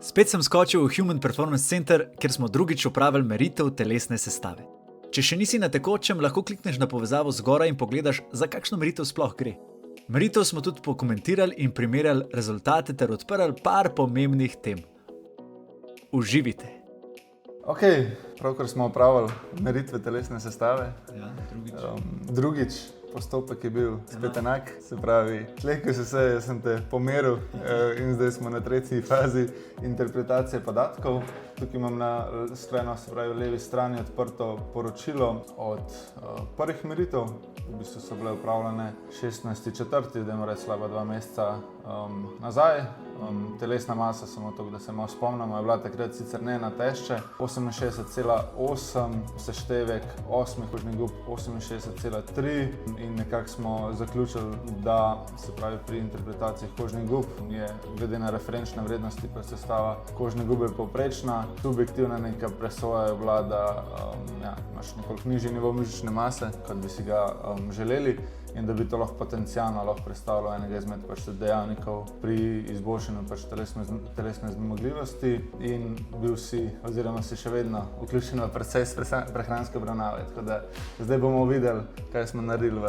Spet sem skočil v Human Performance Center, kjer smo drugič opravili meritev telesne sestave. Če še nisi na tekočem, lahko klikneš na povezavo zgoraj in pogledaš, za kakšno meritev sploh gre. Meritev smo tudi pokomentirali in primerjali rezultate ter odprli par pomembnih tem. Uživite! Ok, pravkar smo opravili meritve telesne sestave. Ja, Drugič postopek je bil spet enak, se pravi, ko sem te pomeril in zdaj smo na tretji fazi interpretacije podatkov. Tukaj imam na skrajno, se pravi, levi strani odprto poročilo od prvih meritev. V bistvu so bile upravljene 16.4., da reč slaba 2 meseca nazaj. Telesna masa, samo to, da se malo spomnimo, je bila takrat sicer ne na tešče, 68,8, seštevek 8 kožnih gub 68,3 in nekako smo zaključili, da se pravi pri interpretaciji kožnih gub je glede na referenčne vrednosti pa sestava kožne gube povprečna. Subjektivna neka presoja je bila, da imaš nekoliko nižji nivo mišične mase, kot bi si ga želeli, in da bi to lahko potencialno predstavljalo enega izmed dejavnikov pri izboljšanju telesne zmogljivosti in bil si oziroma si še vedno vključen v proces prehranske obravnave. Tako da zdaj bomo videli, kaj smo naredili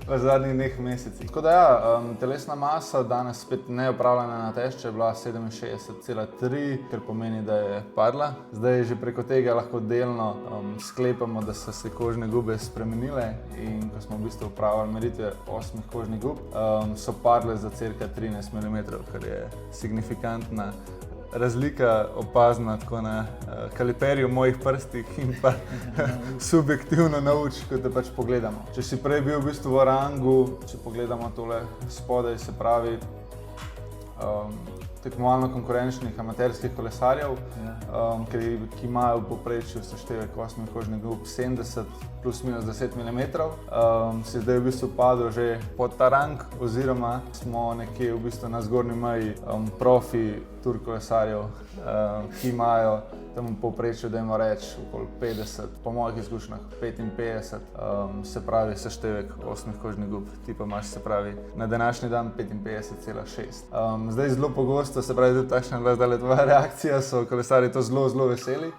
v zadnjih 2 mesecih. Tako da telesna masa danes spet neopravljena na tešče je bila 67,3, kar pomeni, da je padla. Zdaj že preko tega lahko delno sklepamo, da so se kožne gube spremenile in ko smo v bistvu upravili meritve 8 kožnih gub, so padle za cirka 13 mm, kar je signifikantna razlika, opazna tako na kaliperju mojih prstih in pa subjektivno na oči, ko te pač pogledamo. Če si prej bil v bistvu v rangu, če pogledamo tole spodaj, se pravi tekmovalno konkurenčnih amaterskih kolesarjev, ki imajo v povprečju seštevek 8 kožnih gub 70 plus minus 10 mm, si zdaj v bistvu padel že pod ta rang, oziroma smo nekje v bistvu na zgornji meji profi tur kolesarjev, ki imajo tam v povprečju, dajmo reči, okoli 50, po mojih izkušnjah 55, se pravi seštevek 8 kožnih gub. Ti pa imaš, se pravi, na današnji dan 55,6. Zdaj zelo pogosto, se pravi, tudi takšna je bila zdaj tvoja reakcija, so kolesarji to zelo veseli.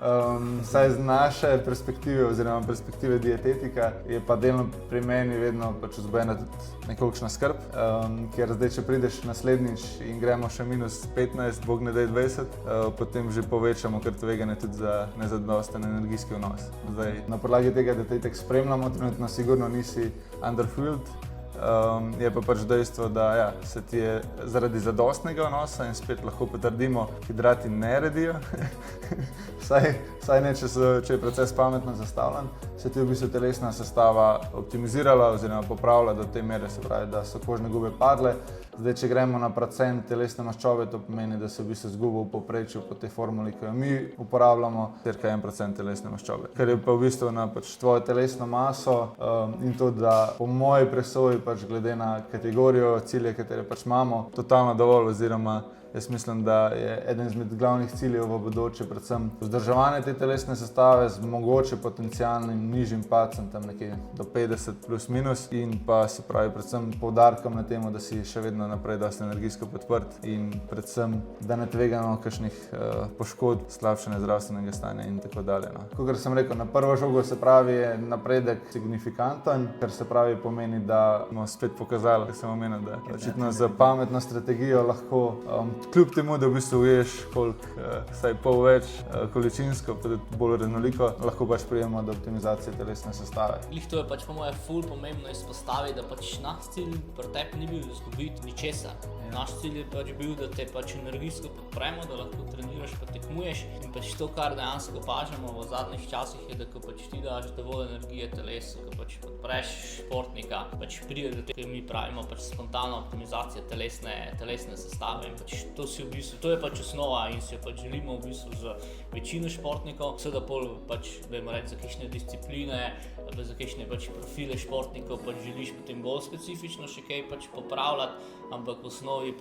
Saj z naše perspektive oziroma perspektive dietetika je pa delno pri meni vedno pač vzbujena tudi nekakšna skrb, ker zdaj, če prideš naslednjič in gremo še minus 15, bog ne daj 20, potem že povečamo kar tveganje tudi za nezadosten energijski vnos. Zdaj, na podlagi tega, da te itak spremljamo, trenutno sigurno nisi underfueled, je pa pač dejstvo, da se ti je zaradi zadostnega vnosa, in spet lahko potrdimo, hidrati ne redijo, vsaj ne, če je proces pametno zastavljen, se ti v bistvu telesna sestava optimizirala oziroma popravila do te mere, se pravi, da so kožne gube padle. Zdaj, če gremo na procent telesne maščobe, to pomeni, da se v bistvu zgubo v povprečju po tej formuli, ki jo mi uporabljamo, cirka 1% telesne maščobe. Ker je pa v bistvu na tvojo telesno maso in to, da po moji presoji glede na kategorijo cilje, katere imamo, totalno dovolj, oziroma jaz mislim, da je eden izmed glavnih ciljev v bodoče predvsem vzdrževanje te telesne sestave z mogoče potencialnim nižjim padcem, tam nekje do 50 plus minus, in pa se pravi predvsem poudarkom na temu, da si še vedno naprej dosti energijsko podprt in predvsem, da ne tvegamo kakšnih poškodb, slabšanja zdravstvenega stanja in tako dalje. Kakor sem rekel, na prvo žogo se pravi je napredek signifikanten, kar se pravi pomeni, da smo spet pokazali, da sem omenil, da očitno za pametno strategijo lahko kljub temu, da v bistvu uješ vsaj pol več količinsko, pa tudi bolj raznoliko, lahko prijemo do optimizacije telesne sestave. To je po moje ful pomembno izpostaviti, da naš cilj pri tebi ni bil izgubiti ničesar. Naš cilj je bil, da te energijsko podpremo, da lahko treniraš pa tekmuješ, in to, kar dejansko opažamo v zadnjih časih, je, da ko ti daš dovolj energije telesu, ko podpreš športnika, pride do tega, mi pravimo spontana optimizacija telesne sestave. To je osnova in si jo želimo v bistvu za večino športnikov. Seveda dajmo reči, za kakšne discipline, za kakšne profile športnikov želiš potem bolj specifično še kaj popravljati, ampak v osnovi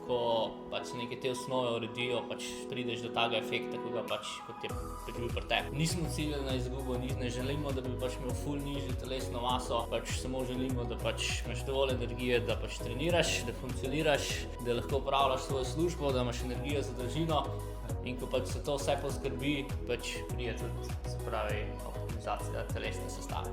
ko pač se neke te osnove uredijo, pač prideš do takega efekta, kot je bil pri tebi. Nismo ciljali na izgubo, ne želimo, da bi pač imel ful nižjo telesno maso, pač samo želimo, da pač imaš dovolj energije, da pač treniraš, da funkcioniraš, da lahko opravljaš svojo službo, da imaš energijo za družino in ko pač se to vse poskrbi, pač pride tudi, se pravi, optimizacija telesne sestave.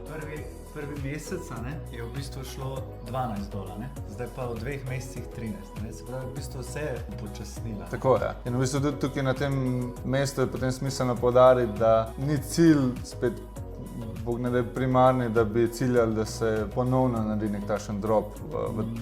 Prvi mesec je v bistvu šlo $12, zdaj pa v 2 mesecih 13. Se pravi, v bistvu vse je upočasnila. Tako je. In v bistvu tudi tukaj na tem mestu je potem smiselno poudariti, da ni cilj spet Bog ne da primarni, da bi ciljali, da se ponovno naredi nek takšen drop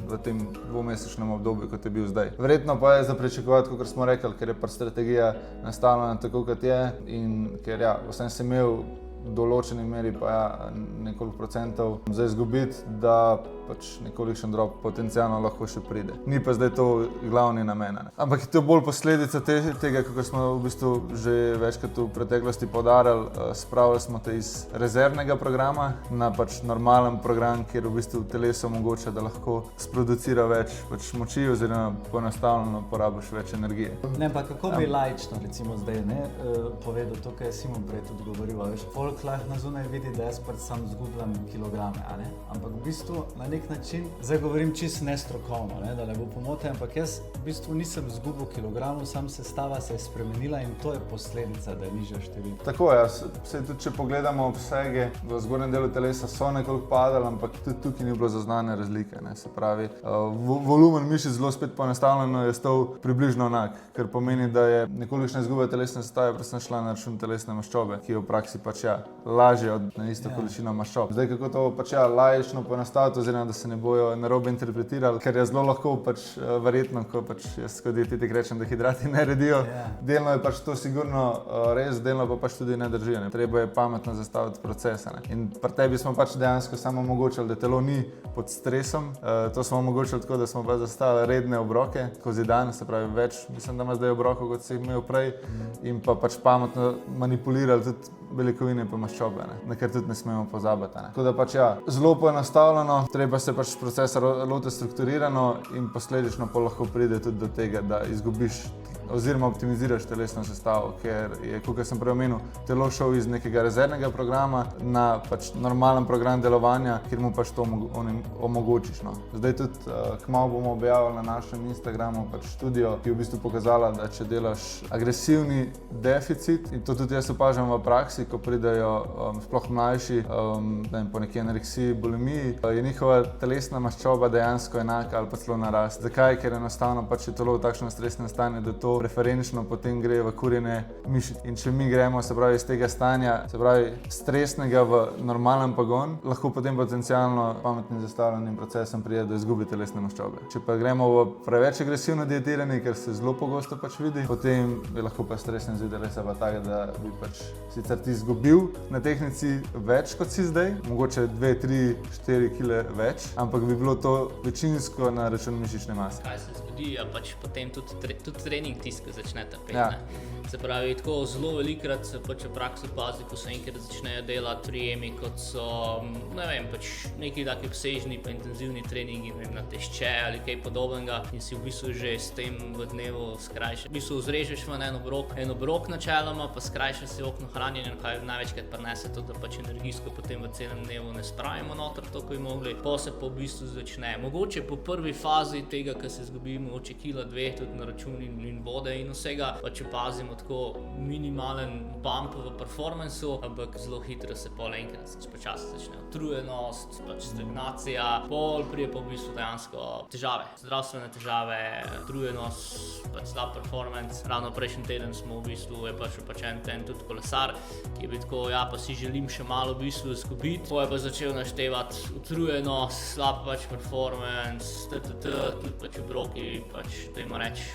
v tem 2-mesečnem obdobju, kot je bil zdaj. Verjetno pa je za pričakovati, kot smo rekli, ker je pa strategija nastavljena tako, kot je in ker vsem si imel v določeni meri pa nekoliko procentov za izgubiti, da pač nekolikšen drop potencialno lahko še pride. Ni pa zdaj to glavni namen. Ampak je to bolj posledica tega, kako smo v bistvu že večkrat v preteklosti poudarjali, spravili smo te iz rezervnega programa na pač normalen program, kjer v bistvu telesu omogoča, da lahko sproducira več pač moči oziroma poenostavljeno porabiš več energije. Ne, pa kako bi laično recimo zdaj povedal to, kar je Simon prej tudi govoril, veš, folk lahko na zunaj vidi, da jaz pač sam zgubljam kilograme, ampak v bistvu na nek način, zdaj govorim čisto nestrokovno, da ne bo pomote, ampak jaz v bistvu nisem zgubil kilogramov, sam sestava se je spremenila in to je posledica, da je nižja številka. Tako je, saj tudi če pogledamo obsege, v zgornjem delu telesa so nekoliko padali, ampak tudi tukaj ni bilo zaznane razlike, se pravi, volumen mišic zelo spet poenostavljeno je stal približno enak, kar pomeni, da je nekolikšna izguba telesne sestave predvsem šla na račun telesne maščobe, ki je v praksi pač lažje od na isto količino maščob. Zdaj, kako to pač laično poenostaviti, oziroma da se ne bojo narobe interpretirali, ker je zelo lahko pač verjetno, ko pač jaz kot dietetik rečem, da hidrati ne redijo. Delno je pač to sigurno res, delno pa pač tudi ne drži. Treba je pametno zastaviti procese. In pri tebi smo pač dejansko samo omogočili, da telo ni pod stresom. To smo omogočili tako, da smo pa zastavili redne obroke skozi dan, se pravi več, mislim, da ima zdaj obrokov, kot si jih imel prej, in pa pač pametno manipulirali tudi beljakovine pa maščobe, na kar tudi ne smemo pozabiti. Tako da pač zelo poenostavljeno, treba se pač procesa loti strukturirano in posledično pa lahko pride tudi do tega, da izgubiš oziroma optimiziraš telesno sestavo, ker je, kot sem prej omenil, telo šel iz nekega rezervnega programa na pač normalen program delovanja, kjer mu pač to omogočiš. Zdaj tudi kmalu bomo objavili na našem Instagramu pač študijo, ki je v bistvu pokazala, da če delaš agresivni deficit, in to tudi jaz opažam v praksi, ko pridejo sploh mlajši po neki anoreksiji, bulimiji, je njihova telesna maščoba dejansko enaka ali pa celo narast. Zakaj? Ker enostavno pač je telo v takšnem stresnem stanju, da to preferenčno potem gre v kurjenje mišic. In če mi gremo, se pravi, iz tega stanja, se pravi, stresnega v normalen pogon, lahko potem potencialno pametnim zastavljenim procesom pride do izgube telesne maščobe. Če pa gremo v preveč agresivno dietiranje, kar se zelo pogosto pač vidi, potem je lahko pa stresen izvid telesa pa tak, da bi pač sicer ti izgubil na tehnici več, kot si zdaj, mogoče 2, 3, 4 kg več, ampak bi bilo to večinsko na račun mišične mase. Kaj se zgodi, pač potem tudi trening tiska začne trpeti. Se pravi, tako zelo velikokrat se pač v praksi opazi, ko se enkrat začnejo delati prijemi, kot so, ne vem, pač neki taki obsežni pa intenzivni treningi, na tešče ali kaj podobnega, in si v bistvu že s tem v dnevu skrajšaš. V bistvu zrežeš v en obrok načeloma, pa skrajšaš si okno hranjenja, kaj največkrat prinese to, da pač energijsko potem v celem dnevu ne spravimo noter to, ko bi mogli. Po se pa v bistvu začne. Mogoče po prvi fazi tega, ko se izgubi mogoče kila 2 tudi na račun in vode in vsega, pa če pazimo tako minimalen bump v performancu, ampak zelo hitro se pol enkrat počasi začne utrujenost, pač stagnacija, pol prije pa v bistvu dejansko težave, zdravstvene težave, utrujenost, pač slab performance. Ravno prejšnji teden smo v bistvu, je pač en tudi kolesar, ki je bil tako, pa si želim še malo v bistvu izgubiti, pa je pa začel naštevati utrujenost, slab pač performance, tudi pač obroki, pač dajmo reči,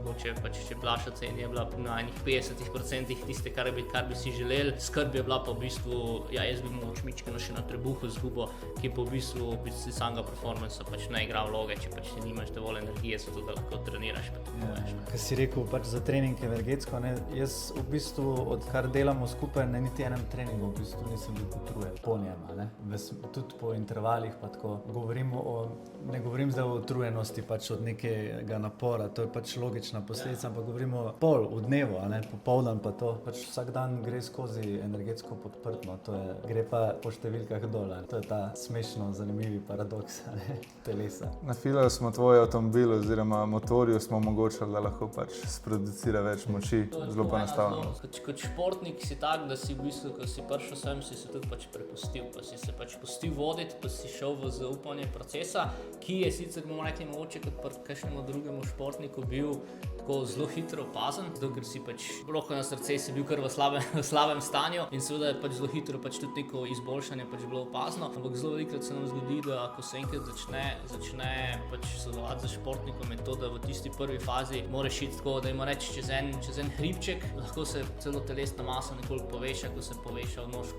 mogoče pač, če bila še cena, je bila na enih 50% tiste, kar bi si želeli. Skrb je bila pa v bistvu, ja, jaz bi mogoče mičkeno še na trebuhu izgubo, ki pa v bistvu samega performansa pač ne igra vloge, če pač ti nimaš dovolj energije, zato da lahko treniraš pa tekmuješ. Kaj si rekel, pač za trening energetsko, ne? Jaz v bistvu, odkar delamo skupaj, na niti enem treningu v bistvu nisem bil utrujen po njem, ne? Tudi po intervalih pa tako. Ne govorim zdaj o utrujenosti pač od nekega napora, to je pač logična posledica, ampak govorimo v dnevu, a ne, popoldan pa to. Pač vsak dan gre skozi energetsko podprtno, gre pa po številkah dol. To je ta smešno zanimivi paradoks, ne, telesa. Nafilali smo tvoj avtomobil oziroma motorju smo omogočili, da lahko pač sproducira več moči, zelo pa enostavno. Kot športnik si tak, da si v bistvu, ko si prišel sem, si se tudi pač prepustil, pa si se pač pustil voditi, pa si šel v zaupanje procesa, ki je sicer, bomo rekli, mogoče kot pri kakšnemu drugemu športniku bil tako zelo hitro opazen, zato ker si pač roko na srce si bil kar v slabem stanju in seveda je pač zelo hitro pač tudi neko izboljšanje pač bilo opazno, ampak zelo velikokrat se nam zgodi, da ko se enkrat začne pač sodelovati z športnikom, je to, da v tisti prvi fazi moraš iti tako, da ima reči čez en hribček, lahko se celo telesna masa nekoliko poveša, ko se poveša vnos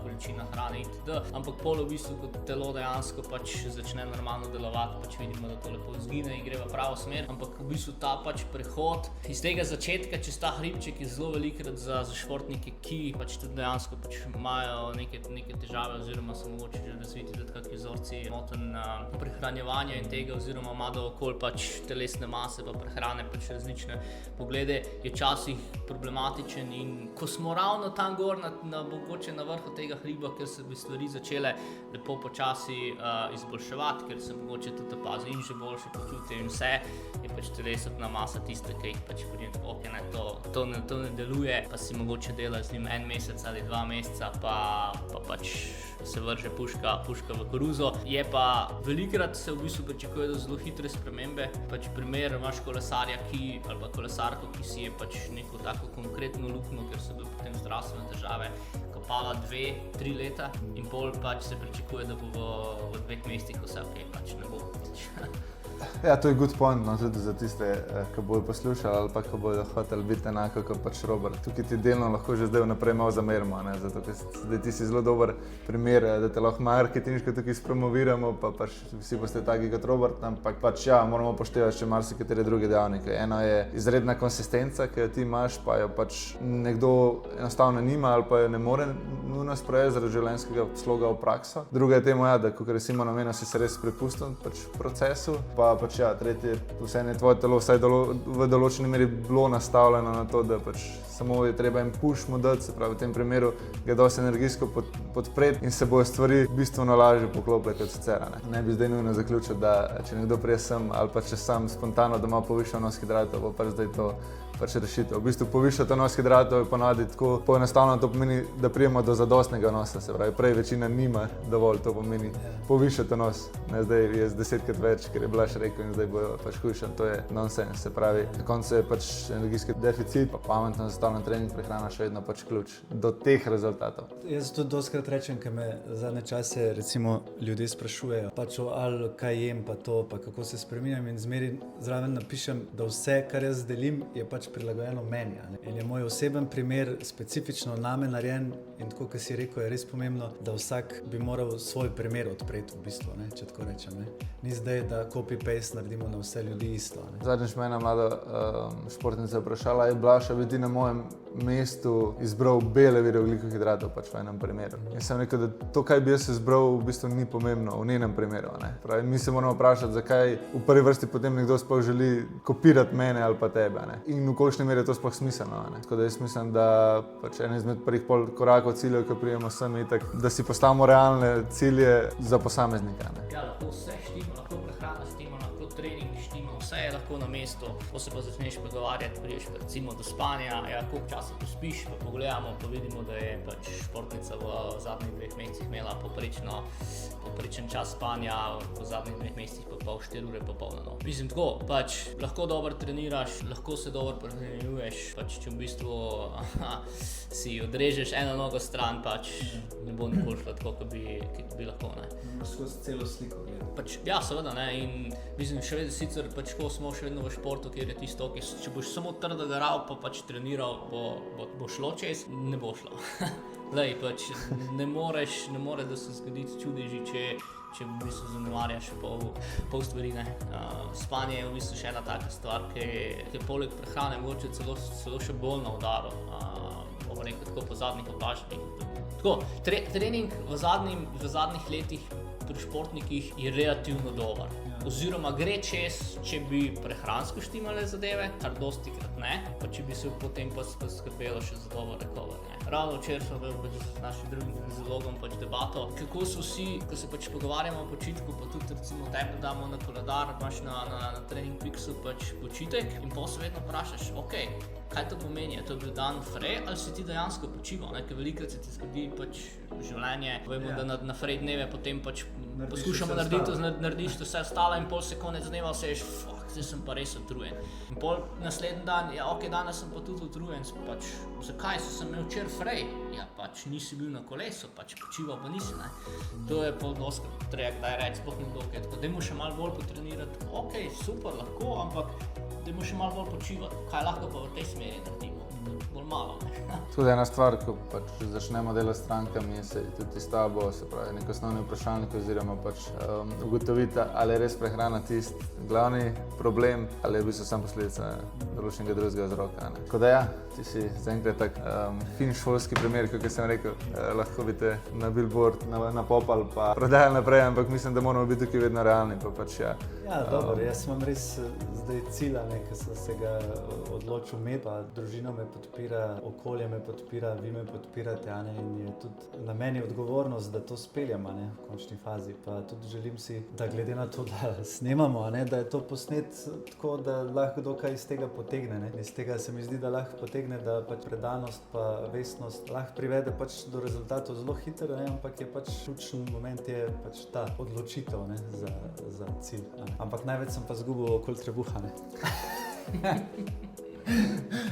količina hrane itd. Ampak pol v bistvu, ko telo dejansko pač začne normalno delovati, pač vidimo, da to lepo izgine in gre v pravo smer, ampak v bistvu ta pač prehod iz tega začetka čez ta hribček je zelo velikokrat za športnike, ki pač tudi dejansko pač imajo neke težave oziroma so mogoče že razviti tudi kakšni vzorci motenj prehranjevanja in tega oziroma imajo okoli pač telesne mase pa prehrane pač različne poglede, je včasih problematičen in ko smo ravno tam gor mogoče na vrhu tega hriba, ker se bi stvari začele lepo počasi izboljševati, ker se mogoče tudi opazi in že boljše počutje in vse, je pač telesna masa tista, ki jih pač potem ok, ne, to ne deluje, pa si mogoče dela z njim 1 mesec ali 2 meseca, pa pač se vrže puška v koruzo. Je pa velikokrat se v bistvu pričakuje do zelo hitre spremembe. Pač primer imaš kolesarja, ali pa kolesarko, ki si je pač neko tako konkretno luknjo, ker so bile potem zdravstvene težave, kopala 2-3 leta in pol pač se pričakuje, da bo v 2 mesecih vse ok, pač ne bo. Ja, to je good point, no, tudi za tiste, ki bojo poslušali ali pa ki bojo hoteli biti enako kot pač Robert. Tukaj ti delno lahko že zdaj vnaprej malo zamerimo, ne, zato ker zdaj ti si zelo dober primer, da te lahko marketinško tukaj spromoviramo, pa pač vsi boste taki kot Robert, ampak pač ja, moramo upoštevati še marsikatere druge dejavnike. Eno je izredna konsistenca, ki jo ti imaš, pa jo pač nekdo enostavno nima ali pa jo ne more nujno sprejeti zaradi življenjskega sloga v prakso. Druga je temu, ja, da kot recimo namenil si se res prepustil pač procesu, pa pač ja, tretje, vseeno je tvoje telo vsaj v določeni meri bilo nastavljeno na to, da pač samo je treba en push mu dati, se pravi v tem primeru ga dosti energijsko podpreti in se bojo stvari bistveno lažje poklopile kot sicer. Ne bi zdaj nujno zaključil, da če nekdo prije sem ali pa če sam spontano, da ima povišan vnos hidratov, bo pač zdaj to pač rešitev. V bistvu povišati vnos hidratov je ponavadi tako poenostavljeno, to pomeni, da prijemo do zadostnega vnosa, se pravi, prej večina nima dovolj, to pomeni povišati vnos. Ne, zdaj je 10-krat več, ker je Blaž rekel in zdaj bojo pač hujšan, to je nonsens, se pravi, na koncu je pač energijski deficit, pa pametno zastavljen trening, prehrana še vedno pač ključ do teh rezultatov. Jaz tudi dostikrat rečem, ker me zadnje čase recimo ljudje sprašujejo, pač ali kaj jem pa to, pa kako se spreminjam in zmeraj zraven napišem, da vse, kar jaz delim, je pač prilagojeno meni. In je moj oseben primer specifično name narejen in tako, kot si rekel, je res pomembno, da vsak bi moral svoj primer odpreti v bistvu, ne, če tako rečem. Ne. Ni zdaj, da copy-paste naredimo na vse ljudi isto. Ne. Zadnjič me ena mlada športnica vprašala, je Blaž, bi ti na mojem mestu izbral bele vire ogljikohidratov pač v enem primeru. In sem rekel, da to, kaj bi jaz izbral, v bistvu ni pomembno v njenem primeru. Ne. Pravi, mi se moramo vprašati, zakaj v prvi vrsti potem nekdo sploh želi kopirati mene ali pa tebe. Ne. In v kolikšni meri je to sploh smiselno. Ne. Tako da jaz mislim, da pač en izmed prvih korakov ciljev, ki prijemo sem, je tak, da si postavimo realne cilje za posameznika. Ne. Ja, lahko vse štima, lahko prehrana štima, lahko trening štima, vse je lahko na mestu. Ko se pa začneš pogovarjati, priješ recimo do spanja, ja, koliko časa tu spiš, pa pogledamo, pa vidimo, da je pač športnica v zadnjih 2 mesecih imela povprečen čas spanja, v zadnjih 2 mesecih pa pol 4 ure popolno. Mislim tako, pač lahko dobro treniraš, lahko se dobro prehranjuješ, pač če v bistvu si odrežeš eno nogo stran, pač ne bo nikoli šlo tako, kot bi lahko, ne. Skozi celo sliko gledati. Pač, ja, seveda, ne, in mislim, še vedno sicer pač ko smo še vedno v športu, kjer je tisto, če boš samo trdo garal, pa pač treniral, bo šlo čez, ne bo šlo. Lej, pač ne more, da se zgodi čudeži, če v bistvu zanemarjaš pol stvari, ne. Spanje je v bistvu še ena taka stvar, ki je poleg prehrane mogoče celo še bolj na udaru, bomo rekel tako po zadnjih opažanjih. Tako, trening v zadnjih letih pri športnikih je relativno dober. Oziroma gre čez, če bi prehransko štimale zadeve, kar dostikrat ne, pa če bi se potem pa skrbelo še za dober recover, ne. Ravno včeraj smo imeli z našim drugim fiziologom debato, kako so vsi, ko se pač pogovarjamo o počitku, pa tudi recimo tebe damo na koledar, imaš na Training Peaksu pač počitek in pol se vedno vprašaš, kaj to pomeni, je to bil dan frej ali si ti dejansko počival, ne, ker velikokrat se ti zgodi pač življenje, vemo, da na frej dneve potem pač poskušamo narediš vse ostalo in pol se konec dneva seješ, zdaj sem pa res utrujen. In pol naslednji dan, danes sem pa tudi utrujen, pač zakaj sem imel včeraj frej? Ja, pač nisi bil na kolesu, pač počival pa nisi, ne. To je pol doskrat treba kdaj reči, sploh nekdo, tako dajmo še malo bolj potrenirati, super, lahko, ampak dajmo še malo bolj počivati, kaj lahko pa v tej smeri naredimo, bolj malo, ne. Tudi ena stvar, ko pač začnemo delati s strankami, se tudi s tabo, se pravi, nek osnovni vprašalnik oziroma pač ugotoviti, ali je res prehrana tisti glavni problem, ali je v bistvu samo posledica določenega drugega vzroka, ne. Tako da ja, ti si zaenkrat tak fin šolski primer, kot sem rekel, lahko bi te na billboard napopali pa prodajali naprej, ampak mislim, da moramo biti tukaj vedno realni, pa pač ja. Ja, dobro, jaz imam res zdaj cilja, ker sem se ga odločil imeti, pa družina me podpira, okolje me podpira, vi me podpirate, in je tudi na meni odgovornost, da to speljem, v končni fazi. Pa tudi želim si, da glede na to, da snemamo, da je to posnet tako, da lahko kdo kaj iz tega potegne, ne. Iz tega se mi zdi, da lahko potegne, da pač predanost pa vestnost lahko privede pač do rezultatov zelo hitro, ampak je pač ključen moment je pač ta odločitev, za cilj. Ampak največ sem pa zgubil okoli trebuha,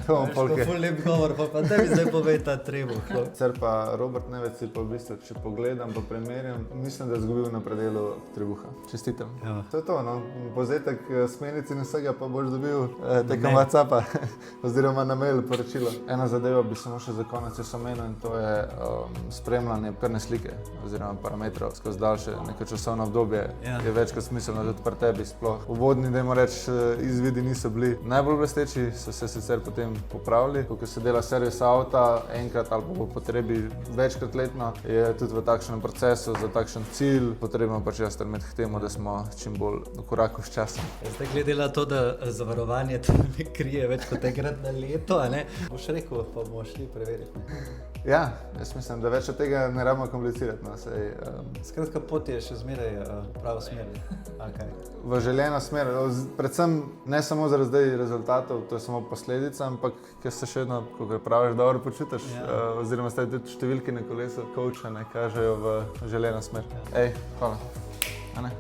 To je ful lep govor, pa da mi zdaj povej ta trebuh. Sicer pa Robert Nevec si pa v bistvu, če pogledam pa primerjam, mislim, da je izgubil na predelu trebuha. Čestitam. Ja. To je to, povzetek smernic in vsega pa boš dobil tekom WhatsAppa oziroma na mail poročilo. Ena zadeva bi samo še za konec omenil in to je spremljanje krvne slike oziroma parametrov skozi daljše neko časovno obdobje. Ja. Je več kot smiselno tudi pri tebi sploh. Uvodni, dajmo reči, izvidi niso bili najbolj blesteči, so se sicer potem popravili. Ko se dela servis avta enkrat ali pa po potrebi večkrat letno, je tudi v takšnem procesu za takšen cilj potrebno pač stremeti k temu, da smo čim bolj v koraku s časom. Zdaj glede na to, da zavarovanje to ne krije več kot enkrat na leto, boš rekel, pa bomo šli preveriti. Ja, jaz mislim, da več od tega ne rabimo komplicirati. Skratka, pot je še zmeraj pravo smer. Okay. V željeno smer, predvsem ne samo zaradi zdaj rezultatov, to je samo posledica, ampak ker se še vedno, ko praviš, dobro počutiš, oziroma zdaj tudi številke na kolesu coacha kažejo v željeno smer. Hvala. A ne?